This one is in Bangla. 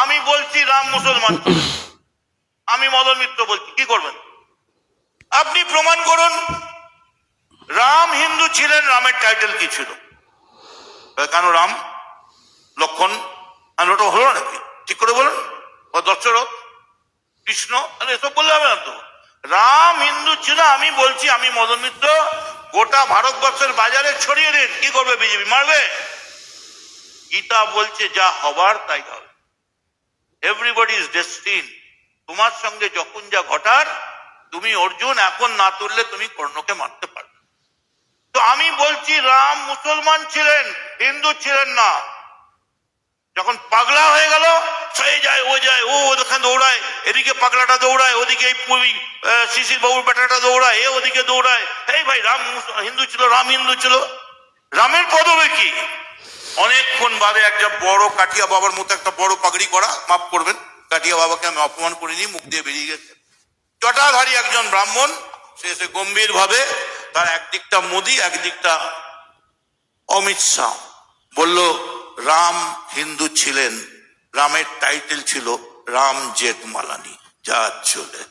আমি বলছি রাম মুসলমান, আমি মদন মিত্র বলছি, কি করবেন? আপনি প্রমাণ করুন রাম হিন্দু ছিলেন, রামের টাইটেল কি ছিল? কেন রাম লক্ষণ ওটা হলো নাকি? ঠিক করে বলুন। ও দশরথ কৃষ্ণ, এসব বললে হবে না তো। রাম হিন্দু ছিল, আমি বলছি, আমি মদন মিত্র, গোটা ভারতবর্ষের বাজারে ছড়িয়ে দিন। কি করবে বিজেপি? মারবে। গীতা বলছে যা হবার তাই হবে। Everybody is ডেস্টিন। তোমার সঙ্গে যখন যা ঘটার, তুমি অর্জুন এখন না তুললে তুমি কর্ণকে মারতে পারবে। তো আমি বলছি রাম মুসলমান ছিলেন, হিন্দু ছিলেন না। যখন পাগলা হয়ে গেল, সে যায় ও যায়, ও ওখানে দৌড়ায়, এদিকে পাগলাটা দৌড়ায়, ওদিকে এই শিশির বাবুর বেটাটা দৌড়ায়, এ ওদিকে দৌড়ায়। এই ভাই রাম হিন্দু ছিল, রাম হিন্দু ছিল, রামের পদবে কি? অনেকক্ষণ বাদে একটা বড় কাঠিয়া বাবার মতো একটা বড় পাগড়ি করা, মাফ করবেন, কাঠিয়া বাবাকে আমি অপমান করিনি, মুখ দিয়ে বেরিয়ে গেছে, জটাধারী একজন ব্রাহ্মণ, সে এসে গম্ভীর ভাবে, তার একদিকটা মোদি একদিকটা অমিত শাহ, বলল রাম হিন্দু ছিলেন, রামের টাইটেল ছিল রাম জেঠমালানি। যা চলে